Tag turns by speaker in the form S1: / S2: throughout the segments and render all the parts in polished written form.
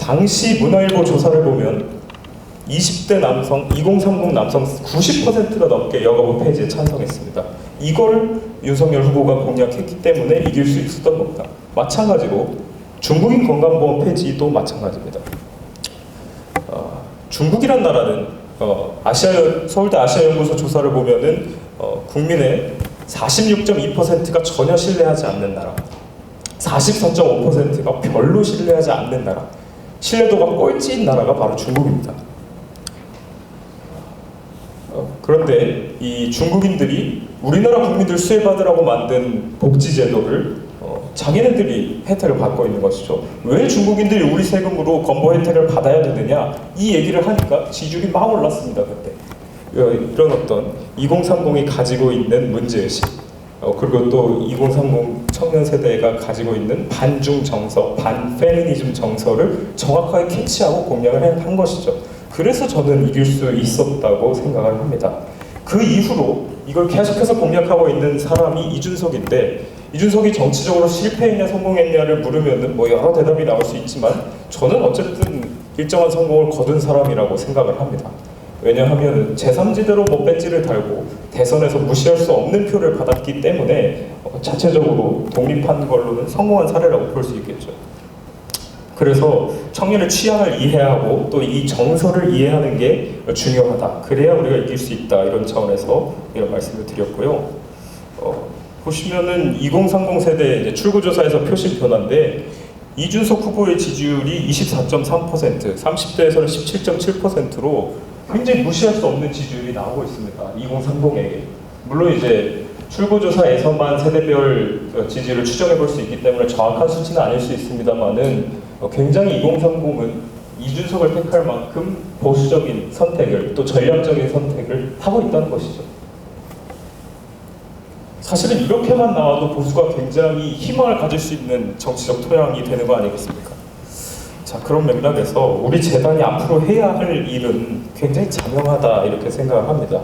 S1: 당시 문화일보 조사를 보면 20대 남성, 2030 남성 90%가 넘게 여가부 폐지에 찬성했습니다. 이걸 윤석열 후보가 공략했기 때문에 이길 수 있었던 겁니다. 마찬가지로 중국인 건강보험 폐지도 마찬가지입니다. 중국이란 나라는 서울대 아시아연구소 조사를 보면은 국민의 46.2%가 전혀 신뢰하지 않는 나라, 44.5%가 별로 신뢰하지 않는 나라, 신뢰도가 꼴찌인 나라가 바로 중국입니다. 그런데 이 중국인들이 우리나라 국민들 수혜받으라고 만든 복지제도를 자기네들이 혜택을 받고 있는 것이죠. 왜 중국인들이 우리 세금으로 건보 혜택을 받아야 되느냐, 이 얘기를 하니까 지지율이 막 올랐습니다. 그때 이런 어떤 2030이 가지고 있는 문제의식, 그리고 또 2030 청년 세대가 가지고 있는 반중 정서, 반페미니즘 정서를 정확하게 캐치하고 공략을 한 것이죠. 그래서 저는 이길 수 있었다고 생각을 합니다. 그 이후로 이걸 계속해서 공략하고 있는 사람이 이준석인데, 이준석이 정치적으로 실패했냐 성공했냐를 물으면은 뭐 여러 대답이 나올 수 있지만 저는 어쨌든 일정한 성공을 거둔 사람이라고 생각을 합니다. 왜냐하면 제3지대로 뭐 배지를 달고 대선에서 무시할 수 없는 표를 받았기 때문에 자체적으로 독립한 걸로는 성공한 사례라고 볼 수 있겠죠. 그래서 청년의 취향을 이해하고 또 이 정서를 이해하는 게 중요하다. 그래야 우리가 이길 수 있다. 이런 차원에서 이런 말씀을 드렸고요. 보시면은 2030 세대 이제 출구조사에서 표심 변화인데, 이준석 후보의 지지율이 24.3%, 30대에서는 17.7%로 굉장히 무시할 수 없는 지지율이 나오고 있습니다. 2030에게. 물론 이제 출구조사에서만 세대별 지지율을 추정해 볼 수 있기 때문에 정확한 수치는 아닐 수 있습니다만은 굉장히 2030은 이준석을 택할 만큼 보수적인 선택을, 또 전략적인 선택을 하고 있다는 것이죠. 사실은 이렇게만 나와도 보수가 굉장히 희망을 가질 수 있는 정치적 토양이 되는 거 아니겠습니까? 자, 그런 맥락에서 우리 재단이 앞으로 해야 할 일은 굉장히 자명하다, 이렇게 생각을 합니다.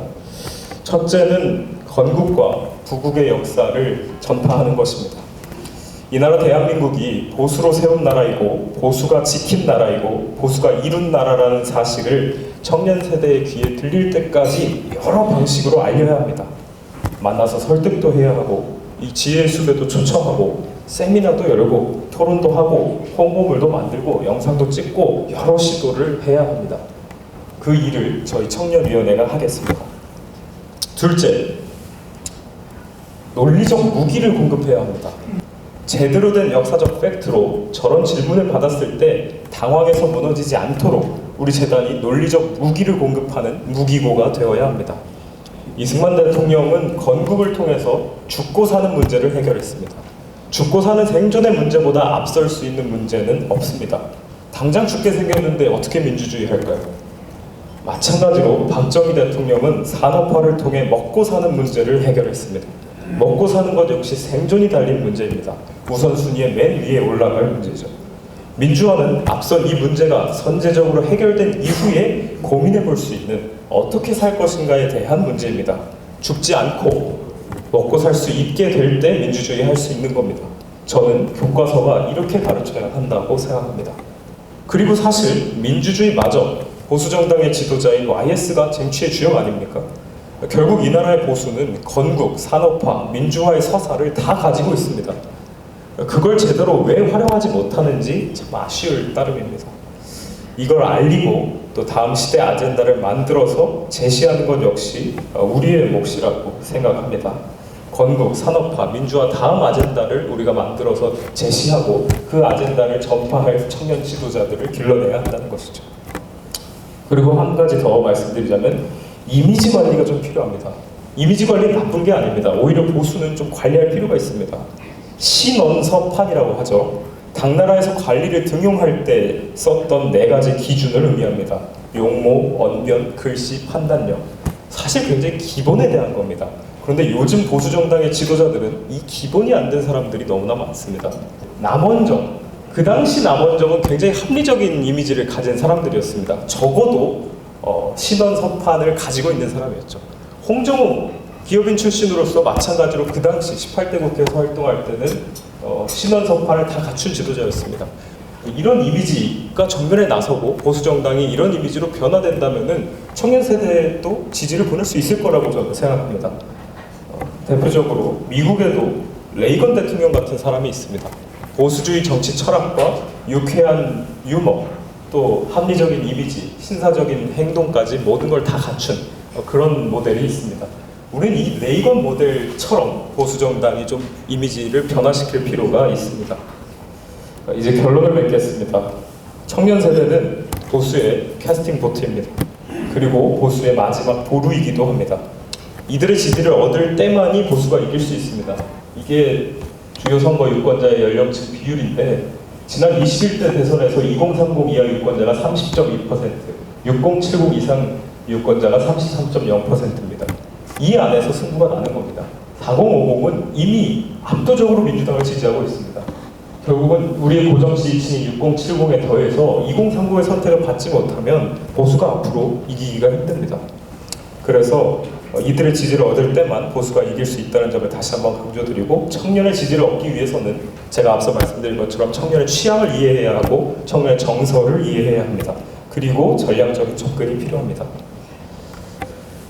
S1: 첫째는 건국과 부국의 역사를 전파하는 것입니다. 이 나라 대한민국이 보수로 세운 나라이고 보수가 지킨 나라이고 보수가 이룬 나라라는 사실을 청년 세대의 귀에 들릴 때까지 여러 방식으로 알려야 합니다. 만나서 설득도 해야 하고, 이 지혜의 숲에도 초청하고, 세미나도 열고, 토론도 하고, 홍보물도 만들고, 영상도 찍고, 여러 시도를 해야 합니다. 그 일을 저희 청년위원회가 하겠습니다. 둘째, 논리적 무기를 공급해야 합니다. 제대로 된 역사적 팩트로 저런 질문을 받았을 때 당황해서 무너지지 않도록 우리 재단이 논리적 무기를 공급하는 무기고가 되어야 합니다. 이승만 대통령은 건국을 통해서 죽고 사는 문제를 해결했습니다. 죽고 사는 생존의 문제보다 앞설 수 있는 문제는 없습니다. 당장 죽게 생겼는데 어떻게 민주주의 할까요? 마찬가지로 박정희 대통령은 산업화를 통해 먹고 사는 문제를 해결했습니다. 먹고 사는 것 역시 생존이 달린 문제입니다. 우선순위의 맨 위에 올라갈 문제죠. 민주화는 앞선 이 문제가 선제적으로 해결된 이후에 고민해 볼 수 있는 어떻게 살 것인가에 대한 문제입니다. 죽지 않고 먹고 살 수 있게 될 때 민주주의 할 수 있는 겁니다. 저는 교과서가 이렇게 가르쳐야 한다고 생각합니다. 그리고 사실 민주주의마저 보수정당의 지도자인 YS가 쟁취의 주역 아닙니까? 결국 이 나라의 보수는 건국, 산업화, 민주화의 서사를 다 가지고 있습니다. 그걸 제대로 왜 활용하지 못하는지 참 아쉬울 따름입니다. 이걸 알리고 또 다음 시대 아젠다를 만들어서 제시하는 것 역시 우리의 몫이라고 생각합니다. 건국, 산업화, 민주화 다음 아젠다를 우리가 만들어서 제시하고 그 아젠다를 전파할 청년 지도자들을 길러내야 한다는 것이죠. 그리고 한 가지 더 말씀드리자면 이미지 관리가 좀 필요합니다. 이미지 관리는 나쁜 게 아닙니다. 오히려 보수는 좀 관리할 필요가 있습니다. 신언서판이라고 하죠. 당나라에서 관리를 등용할 때 썼던 4가지 기준을 의미합니다. 용모, 언변, 글씨, 판단력. 사실 굉장히 기본에 대한 겁니다. 그런데 요즘 보수정당의 지도자들은 이 기본이 안 된 사람들이 너무나 많습니다. 남원정. 그 당시 남원정은 굉장히 합리적인 이미지를 가진 사람들이었습니다. 적어도 신언서판을 가지고 있는 사람이었죠. 홍정우 기업인 출신으로서 마찬가지로 그 당시 18대 국회에서 활동할 때는 신언서판을 다 갖춘 지도자였습니다. 이런 이미지가 전면에 나서고 보수 정당이 이런 이미지로 변화된다면은 청년 세대도 지지를 보낼 수 있을 거라고 저는 생각합니다. 대표적으로 미국에도 레이건 대통령 같은 사람이 있습니다. 보수주의 정치 철학과 유쾌한 유머, 또 합리적인 이미지, 신사적인 행동까지 모든 걸 다 갖춘 그런 모델이 있습니다. 우리는 이 레이건 모델처럼 보수 정당이 좀 이미지를 변화시킬 필요가 있습니다. 이제 결론을 맺겠습니다. 청년 세대는 보수의 캐스팅 보트입니다. 그리고 보수의 마지막 보루이기도 합니다. 이들의 지지를 얻을 때만이 보수가 이길 수 있습니다. 이게 주요 선거 유권자의 연령층 비율인데 지난 21대 대선에서 2030 이하 유권자가 30.2%, 6070 이상 유권자가 33.0%입니다. 이 안에서 승부가 나는 겁니다. 4050은 이미 압도적으로 민주당을 지지하고 있습니다. 결국은 우리의 고정 지지층인 6070에 더해서 2030의 선택을 받지 못하면 보수가 앞으로 이기기가 힘듭니다. 그래서 이들의 지지를 얻을 때만 보수가 이길 수 있다는 점을 다시 한번 강조드리고, 청년의 지지를 얻기 위해서는 제가 앞서 말씀드린 것처럼 청년의 취향을 이해해야 하고 청년의 정서를 이해해야 합니다. 그리고 전략적인 접근이 필요합니다.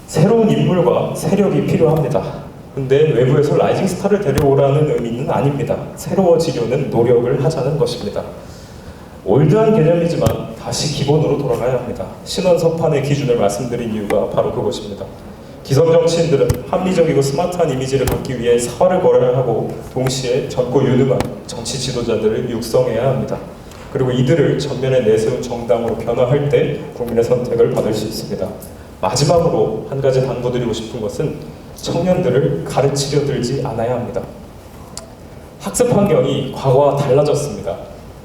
S1: 새로운 인물과 세력이 필요합니다. 근데 외부에서 라이징 스타를 데려오라는 의미는 아닙니다. 새로워지려는 노력을 하자는 것입니다. 올드한 개념이지만 다시 기본으로 돌아가야 합니다. 신원섭판의 기준을 말씀드린 이유가 바로 그것입니다. 기성 정치인들은 합리적이고 스마트한 이미지를 갖기 위해 사활을 걸어야 하고 동시에 젊고 유능한 정치 지도자들을 육성해야 합니다. 그리고 이들을 전면에 내세운 정당으로 변화할 때 국민의 선택을 받을 수 있습니다. 마지막으로 한 가지 당부드리고 싶은 것은 청년들을 가르치려 들지 않아야 합니다. 학습 환경이 과거와 달라졌습니다.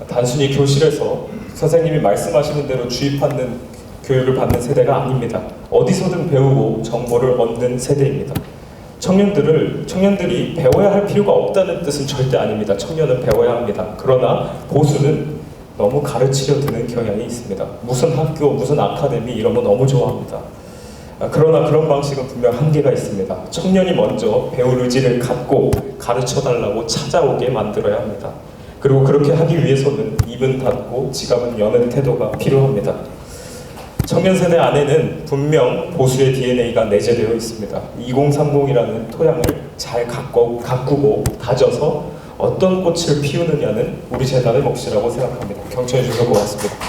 S1: 단순히 교실에서 선생님이 말씀하시는 대로 주입하는 교육을 받는 세대가 아닙니다. 어디서든 배우고 정보를 얻는 세대입니다. 청년들이 배워야 할 필요가 없다는 뜻은 절대 아닙니다. 청년은 배워야 합니다. 그러나 보수는 너무 가르치려 드는 경향이 있습니다. 무슨 학교, 무슨 아카데미 이런 거 너무 좋아합니다. 그러나 그런 방식은 분명 한계가 있습니다. 청년이 먼저 배울 의지를 갖고 가르쳐달라고 찾아오게 만들어야 합니다. 그리고 그렇게 하기 위해서는 입은 닫고 지갑은 여는 태도가 필요합니다. 청년 세대 안에는 분명 보수의 DNA가 내재되어 있습니다. 2030이라는 토양을 잘 가꾸고 다져서 어떤 꽃을 피우느냐는 우리 재단의 몫이라고 생각합니다. 경청해 주셔서 고맙습니다.